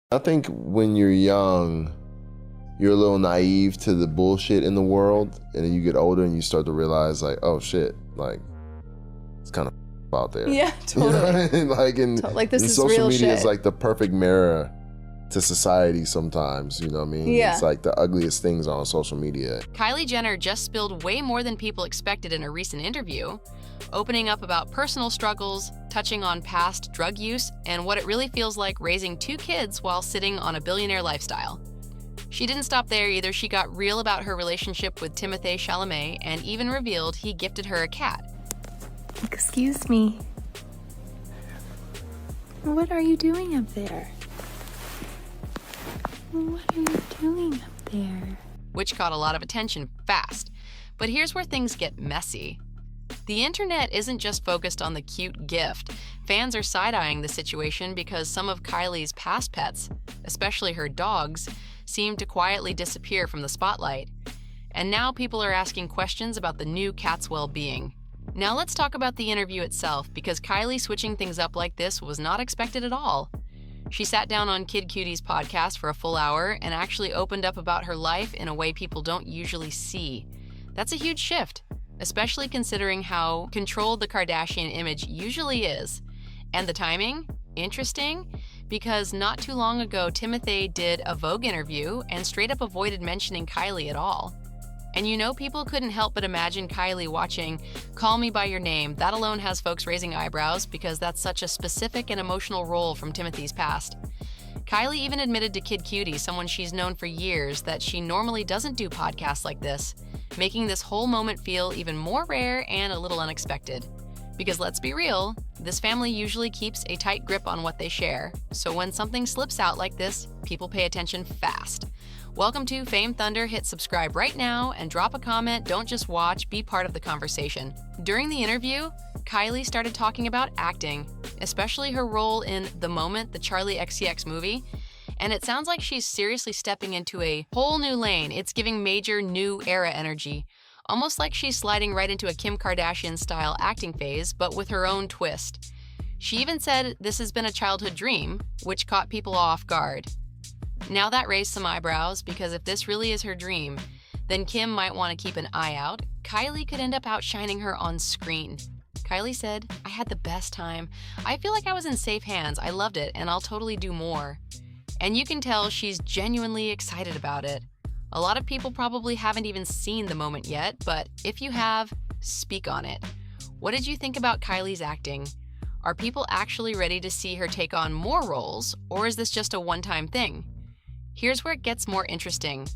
I think when you're young, you're a little naive to the bullshit in the world, and then you get older and you start to realize, like, oh shit, like it's kind of out there. Yeah, totally. You know what I mean? Like this and is social real media shit. is like the perfect mirror to society sometimes, you know what I mean? Yeah. It's like the ugliest things on social media. Kylie Jenner just spilled way more than people expected in a recent interview, opening up about personal struggles, touching on past drug use, and what it really feels like raising 2 kids while sitting on a billionaire lifestyle. She didn't stop there either. She got real about her relationship with Timothée Chalamet and even revealed he gifted her a cat. Excuse me. What are you doing up there? What are you doing up there? Which caught a lot of attention fast. But here's where things get messy. The internet isn't just focused on the cute gift. Fans are side-eyeing the situation because some of Kylie's past pets, especially her dogs, seem to quietly disappear from the spotlight. And now people are asking questions about the new cat's well-being. Now let's talk about the interview itself, because Kylie switching things up like this was not expected at all. She sat down on Kid Cutie's podcast for a full hour and actually opened up about her life in a way people don't usually see. That's a huge shift, especially considering how controlled the Kardashian image usually is. And the timing? Interesting, because not too long ago, Timothée did a Vogue interview and straight up avoided mentioning Kylie at all. And you know, people couldn't help but imagine Kylie watching Call Me By Your Name. That alone has folks raising eyebrows because that's such a specific and emotional role from Timothée's past. Kylie even admitted to Kid Cutie, someone she's known for years, that she normally doesn't do podcasts like this, making this whole moment feel even more rare and a little unexpected. Because let's be real, this family usually keeps a tight grip on what they share, so when something slips out like this, people pay attention fast. Welcome to Fame Thunder. Hit subscribe right now and drop a comment. Don't just watch, be part of the conversation. During the interview, Kylie started talking about acting, especially her role in The Moment, the Charli XCX movie, and it sounds like she's seriously stepping into a whole new lane. It's giving major new era energy, almost like she's sliding right into a Kim Kardashian-style acting phase, but with her own twist. She even said this has been a childhood dream, which caught people off guard. Now that raised some eyebrows, because if this really is her dream, then Kim might want to keep an eye out. Kylie could end up outshining her on screen. Kylie said, "I had the best time. I feel like I was in safe hands. I loved it, and I'll totally do more." And you can tell she's genuinely excited about it. A lot of people probably haven't even seen The Moment yet, but if you have, speak on it. What did you think about Kylie's acting? Are people actually ready to see her take on more roles, or is this just a one-time thing? Here's where it gets more interesting.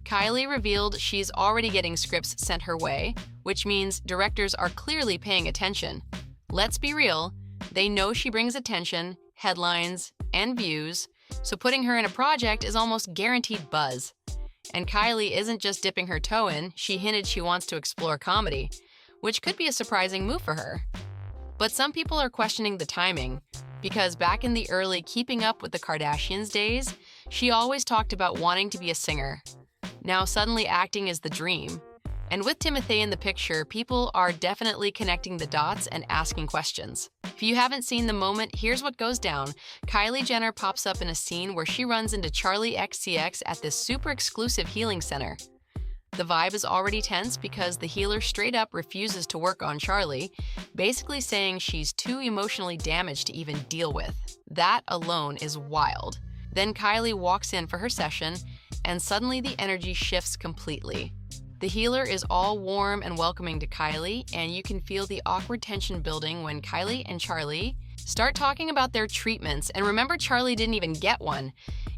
Kylie revealed she's already getting scripts sent her way, which means directors are clearly paying attention. Let's be real, they know she brings attention, headlines, and views, so putting her in a project is almost guaranteed buzz. And Kylie isn't just dipping her toe in, she hinted she wants to explore comedy, which could be a surprising move for her. But some people are questioning the timing, because back in the early Keeping Up with the Kardashians days, she always talked about wanting to be a singer. Now suddenly acting is the dream. And with Timothée in the picture, people are definitely connecting the dots and asking questions. If you haven't seen The Moment, here's what goes down. Kylie Jenner pops up in a scene where she runs into Charli XCX at this super exclusive healing center. The vibe is already tense because the healer straight up refuses to work on Charli, basically saying she's too emotionally damaged to even deal with. That alone is wild. Then Kylie walks in for her session, and suddenly the energy shifts completely. The healer is all warm and welcoming to Kylie, and you can feel the awkward tension building when Kylie and Charli start talking about their treatments. And remember, Charli didn't even get one.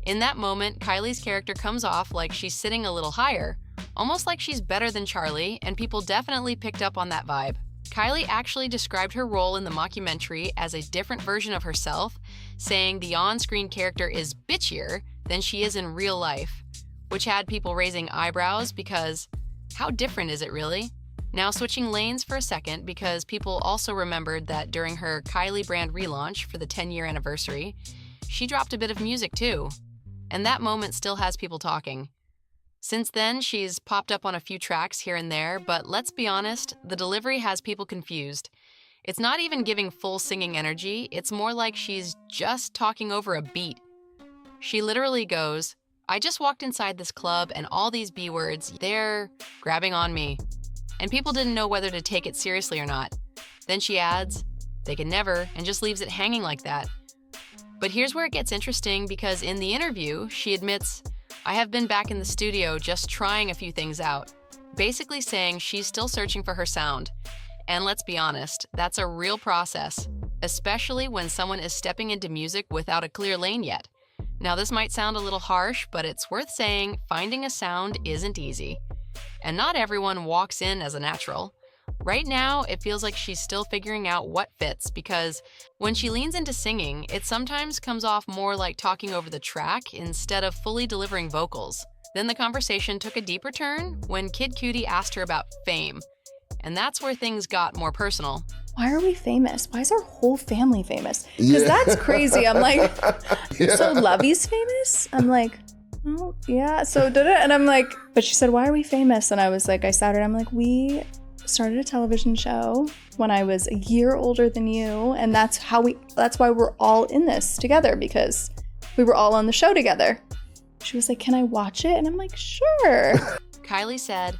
In that moment, Kylie's character comes off like she's sitting a little higher, almost like she's better than Charli, and people definitely picked up on that vibe. Kylie actually described her role in the mockumentary as a different version of herself, saying the on-screen character is bitchier than she is in real life, which had people raising eyebrows because how different is it really? Now switching lanes for a second, because people also remembered that during her Kylie brand relaunch for the 10-year anniversary, she dropped a bit of music too. And that moment still has people talking. Since then, she's popped up on a few tracks here and there, but let's be honest, the delivery has people confused. It's not even giving full singing energy, it's more like she's just talking over a beat. She literally goes, "I just walked inside this club and all these B words, they're grabbing on me." And people didn't know whether to take it seriously or not. Then she adds, "They can never," and just leaves it hanging like that. But here's where it gets interesting, because in the interview, she admits, "I have been back in the studio just trying a few things out," basically saying she's still searching for her sound. And let's be honest, that's a real process, especially when someone is stepping into music without a clear lane yet. Now, this might sound a little harsh, but it's worth saying finding a sound isn't easy. And not everyone walks in as a natural. Right now, it feels like she's still figuring out what fits, because when she leans into singing, it sometimes comes off more like talking over the track instead of fully delivering vocals. Then the conversation took a deeper turn when Kid Cudi asked her about fame. And that's where things got more personal. Why are we famous? Why is our whole family famous? Because that's crazy. I'm like, so Lovey's famous? I'm like, oh, yeah. So did it? And I'm like, but she said, why are we famous? And I was like, I sat her, I'm like, we started a television show when I was a year older than you. And that's why we're all in this together, because we were all on the show together. She was like, can I watch it? And I'm like, sure. Kylie said,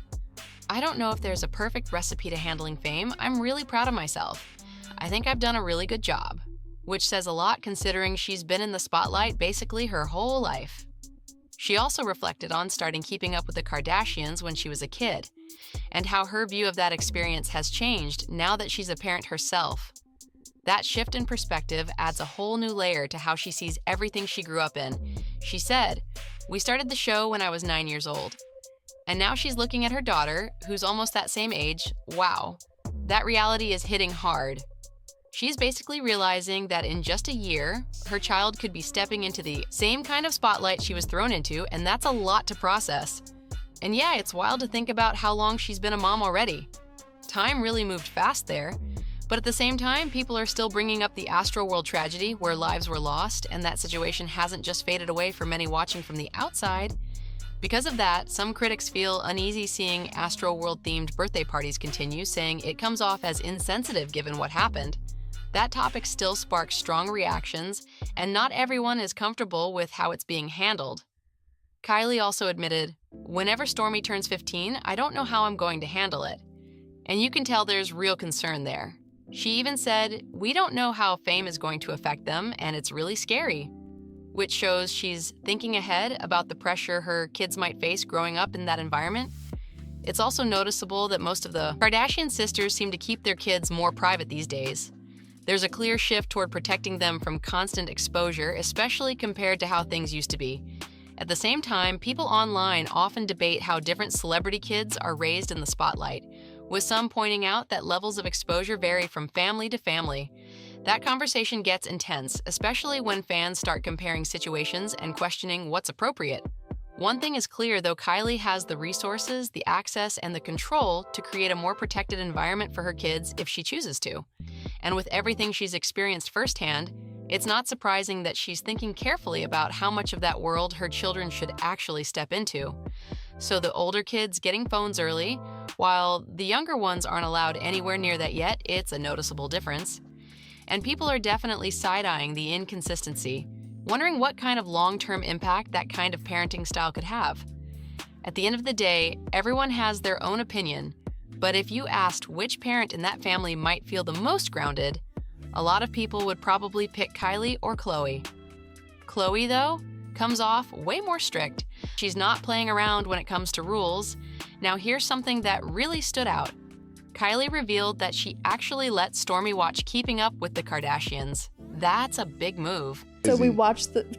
"I don't know if there's a perfect recipe to handling fame. I'm really proud of myself. I think I've done a really good job," which says a lot considering she's been in the spotlight basically her whole life. She also reflected on starting Keeping Up with the Kardashians when she was a kid, and how her view of that experience has changed now that she's a parent herself. That shift in perspective adds a whole new layer to how she sees everything she grew up in. She said, "We started the show when I was 9 years old. And now she's looking at her daughter, who's almost that same age. Wow, that reality is hitting hard." She's basically realizing that in just a year, her child could be stepping into the same kind of spotlight she was thrown into, and that's a lot to process. And yeah, it's wild to think about how long she's been a mom already. Time really moved fast there. But at the same time, people are still bringing up the Astroworld tragedy where lives were lost, and that situation hasn't just faded away for many watching from the outside. Because of that, some critics feel uneasy seeing Astroworld-themed birthday parties continue, saying it comes off as insensitive given what happened. That topic still sparks strong reactions, and not everyone is comfortable with how it's being handled. Kylie also admitted, "Whenever Stormi turns 15, I don't know how I'm going to handle it." And you can tell there's real concern there. She even said, "We don't know how fame is going to affect them, and it's really scary," which shows she's thinking ahead about the pressure her kids might face growing up in that environment. It's also noticeable that most of the Kardashian sisters seem to keep their kids more private these days. There's a clear shift toward protecting them from constant exposure, especially compared to how things used to be. At the same time, people online often debate how different celebrity kids are raised in the spotlight, with some pointing out that levels of exposure vary from family to family. That conversation gets intense, especially when fans start comparing situations and questioning what's appropriate. One thing is clear, though: Kylie has the resources, the access, and the control to create a more protected environment for her kids if she chooses to. And with everything she's experienced firsthand, it's not surprising that she's thinking carefully about how much of that world her children should actually step into. So the older kids getting phones early, while the younger ones aren't allowed anywhere near that yet, it's a noticeable difference. And people are definitely side-eyeing the inconsistency, wondering what kind of long-term impact that kind of parenting style could have. At the end of the day, everyone has their own opinion, but if you asked which parent in that family might feel the most grounded, a lot of people would probably pick Kylie or Khloe. Khloe, though, comes off way more strict. She's not playing around when it comes to rules. Now here's something that really stood out. Kylie revealed that she actually let Stormi watch Keeping Up with the Kardashians. That's a big move. So we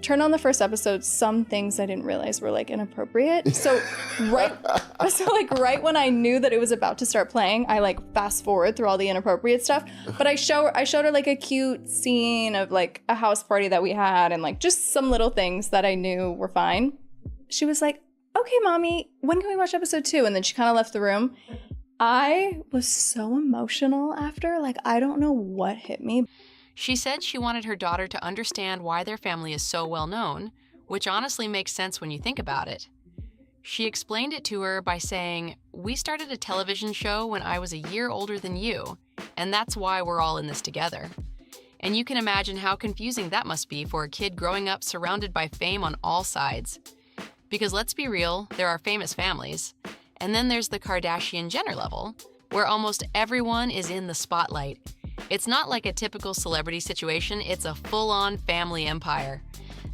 turned on the first episode. Some things I didn't realize were like inappropriate. So right when I knew that it was about to start playing, I like fast forward through all the inappropriate stuff. But I showed her like a cute scene of like a house party that we had, and like just some little things that I knew were fine. She was like, "Okay, mommy, when can we watch episode 2?" And then she kind of left the room. I was so emotional after, like, I don't know what hit me. She said she wanted her daughter to understand why their family is so well known, which honestly makes sense when you think about it. She explained it to her by saying, "We started a television show when I was a year older than you, and that's why we're all in this together." And you can imagine how confusing that must be for a kid growing up surrounded by fame on all sides. Because let's be real, there are famous families. And then there's the Kardashian-Jenner level, where almost everyone is in the spotlight. It's not like a typical celebrity situation, it's a full-on family empire.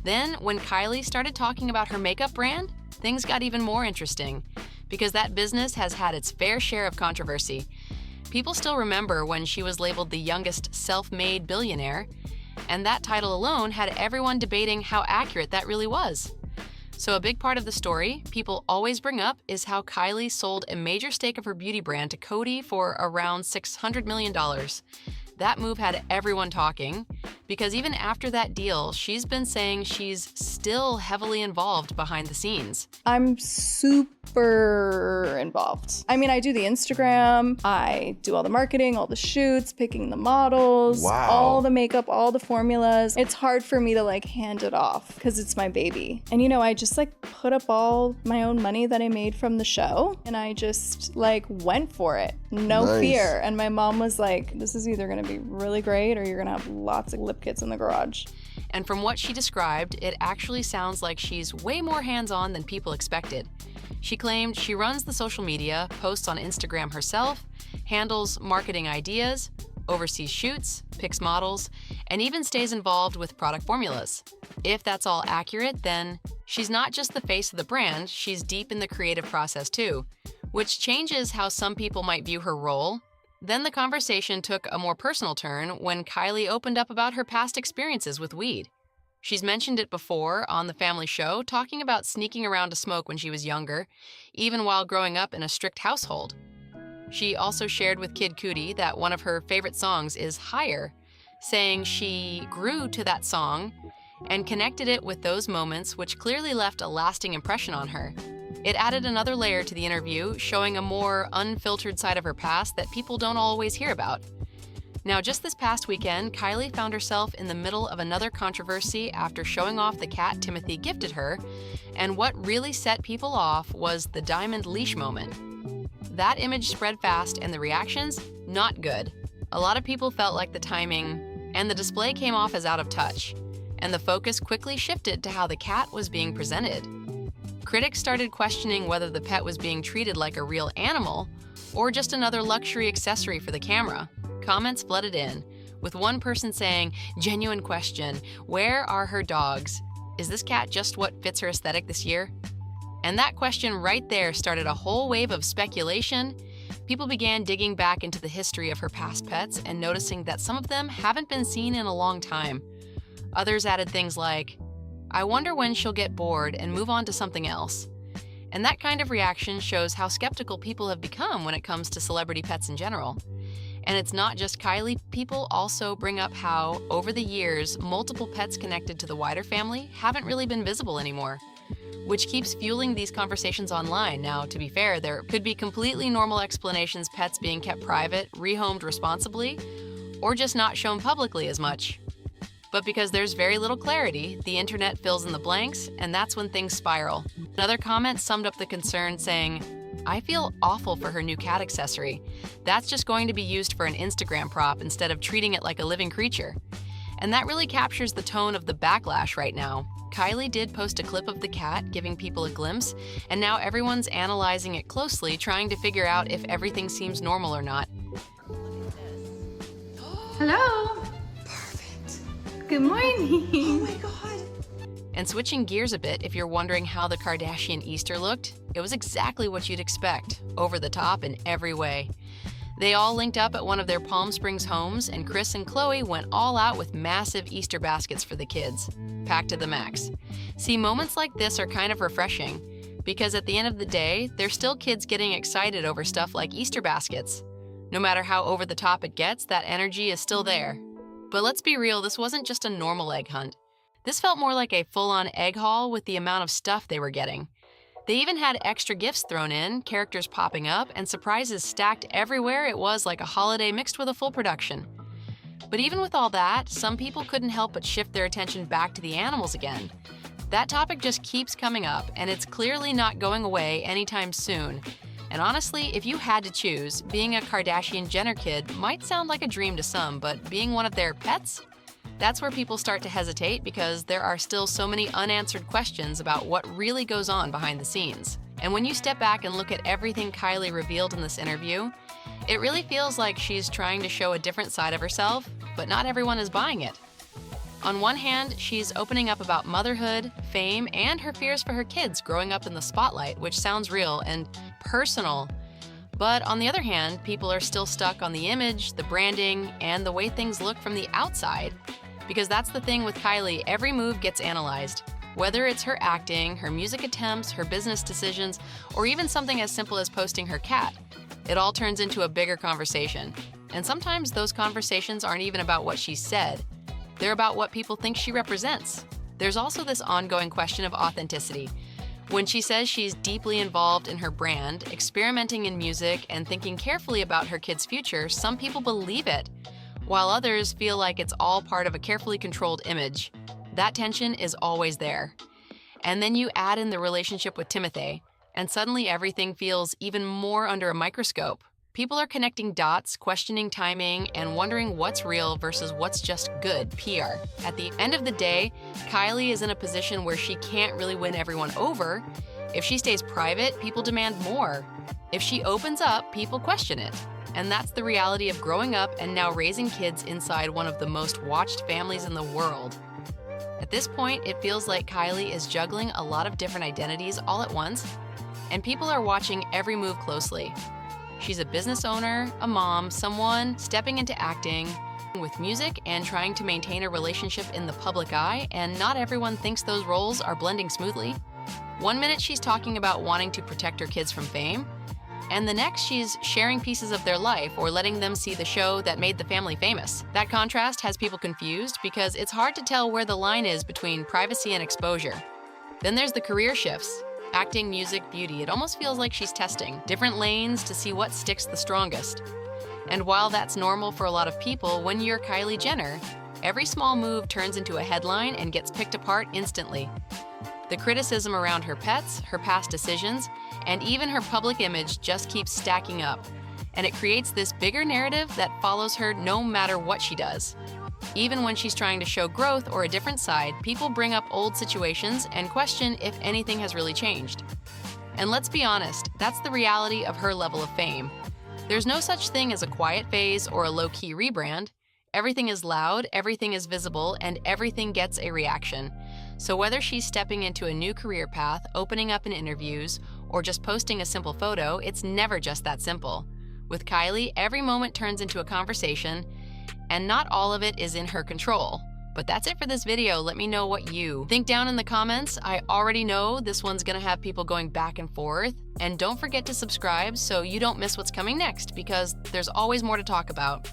Then, when Kylie started talking about her makeup brand, things got even more interesting, because that business has had its fair share of controversy. People still remember when she was labeled the youngest self-made billionaire, and that title alone had everyone debating how accurate that really was. So a big part of the story people always bring up is how Kylie sold a major stake of her beauty brand to Coty for around $600 million. That move had everyone talking, because even after that deal, she's been saying she's still heavily involved behind the scenes. I'm super involved. I mean, I do the Instagram, I do all the marketing, all the shoots, picking the models, Wow. all the makeup, all the formulas. It's hard for me to like hand it off because it's my baby. And you know, I just like put up all my own money that I made from the show and I just like went for it. No Nice. fear. And my mom was like, this is either gonna be really great or you're gonna have lots of lip kits in the garage. And from what she described, it actually sounds like she's way more hands-on than people expected. She claimed she runs the social media, posts on Instagram herself, handles marketing ideas, oversees shoots, picks models, and even stays involved with product formulas. If that's all accurate, then she's not just the face of the brand, she's deep in the creative process too, which changes how some people might view her role. Then the conversation took a more personal turn when Kylie opened up about her past experiences with weed. She's mentioned it before on The Family Show, talking about sneaking around to smoke when she was younger, even while growing up in a strict household. She also shared with Kid Cudi that one of her favorite songs is Higher, saying she grew to that song and connected it with those moments, which clearly left a lasting impression on her. It added another layer to the interview, showing a more unfiltered side of her past that people don't always hear about. Now, just this past weekend, Kylie found herself in the middle of another controversy after showing off the cat Timothée gifted her, and what really set people off was the diamond leash moment. That image spread fast, and the reactions, not good. A lot of people felt like the timing and the display came off as out of touch, and the focus quickly shifted to how the cat was being presented. Critics started questioning whether the pet was being treated like a real animal or just another luxury accessory for the camera. Comments flooded in, with one person saying, "Genuine question, where are her dogs? Is this cat just what fits her aesthetic this year?" And that question right there started a whole wave of speculation. People began digging back into the history of her past pets and noticing that some of them haven't been seen in a long time. Others added things like, "I wonder when she'll get bored and move on to something else." And that kind of reaction shows how skeptical people have become when it comes to celebrity pets in general. And it's not just Kylie. People also bring up how, over the years, multiple pets connected to the wider family haven't really been visible anymore, which keeps fueling these conversations online. Now, to be fair, there could be completely normal explanations: pets being kept private, rehomed responsibly, or just not shown publicly as much. But because there's very little clarity, the internet fills in the blanks, and that's when things spiral. Another comment summed up the concern, saying, "I feel awful for her new cat accessory. That's just going to be used for an Instagram prop instead of treating it like a living creature." And that really captures the tone of the backlash right now. Kylie did post a clip of the cat, giving people a glimpse, and now everyone's analyzing it closely, trying to figure out if everything seems normal or not. Hello. Good morning. Oh my God. And switching gears a bit, if you're wondering how the Kardashian Easter looked, it was exactly what you'd expect, over the top in every way. They all linked up at one of their Palm Springs homes, and Kris and Khloe went all out with massive Easter baskets for the kids, packed to the max. See, moments like this are kind of refreshing, because at the end of the day, there's still kids getting excited over stuff like Easter baskets. No matter how over the top it gets, that energy is still there. But let's be real, this wasn't just a normal egg hunt. This felt more like a full-on egg haul with the amount of stuff they were getting. They even had extra gifts thrown in, characters popping up, and surprises stacked everywhere. It was like a holiday mixed with a full production. But even with all that, some people couldn't help but shift their attention back to the animals again. That topic just keeps coming up, and it's clearly not going away anytime soon. And honestly, if you had to choose, being a Kardashian Jenner kid might sound like a dream to some, but being one of their pets? That's where people start to hesitate because there are still so many unanswered questions about what really goes on behind the scenes. And when you step back and look at everything Kylie revealed in this interview, it really feels like she's trying to show a different side of herself, but not everyone is buying it. On one hand, she's opening up about motherhood, fame, and her fears for her kids growing up in the spotlight, which sounds real and personal. But on the other hand, people are still stuck on the image, the branding, and the way things look from the outside. Because that's the thing with Kylie, every move gets analyzed. Whether it's her acting, her music attempts, her business decisions, or even something as simple as posting her cat, it all turns into a bigger conversation. And sometimes those conversations aren't even about what she said. They're about what people think she represents. There's also this ongoing question of authenticity. When she says she's deeply involved in her brand, experimenting in music, and thinking carefully about her kids' future, some people believe it, while others feel like it's all part of a carefully controlled image. That tension is always there. And then you add in the relationship with Timothée, and suddenly everything feels even more under a microscope. People are connecting dots, questioning timing, and wondering what's real versus what's just good PR. At the end of the day, Kylie is in a position where she can't really win everyone over. If she stays private, people demand more. If she opens up, people question it. And that's the reality of growing up and now raising kids inside one of the most watched families in the world. At this point, it feels like Kylie is juggling a lot of different identities all at once, and people are watching every move closely. She's a business owner, a mom, someone stepping into acting with music and trying to maintain a relationship in the public eye, and not everyone thinks those roles are blending smoothly. One minute she's talking about wanting to protect her kids from fame, and the next she's sharing pieces of their life or letting them see the show that made the family famous. That contrast has people confused because it's hard to tell where the line is between privacy and exposure. Then there's the career shifts. Acting, music, beauty, it almost feels like she's testing different lanes to see what sticks the strongest. And while that's normal for a lot of people, when you're Kylie Jenner, every small move turns into a headline and gets picked apart instantly. The criticism around her pets, her past decisions, and even her public image just keeps stacking up. And it creates this bigger narrative that follows her no matter what she does. Even when she's trying to show growth or a different side, people bring up old situations and question if anything has really changed. And let's be honest, that's the reality of her level of fame. There's no such thing as a quiet phase or a low-key rebrand. Everything is loud, everything is visible, and everything gets a reaction. So whether she's stepping into a new career path, opening up in interviews, or just posting a simple photo, it's never just that simple. With Kylie, every moment turns into a conversation, and not all of it is in her control. But that's it for this video. Let me know what you think down in the comments. I already know this one's gonna have people going back and forth. And don't forget to subscribe so you don't miss what's coming next, because there's always more to talk about.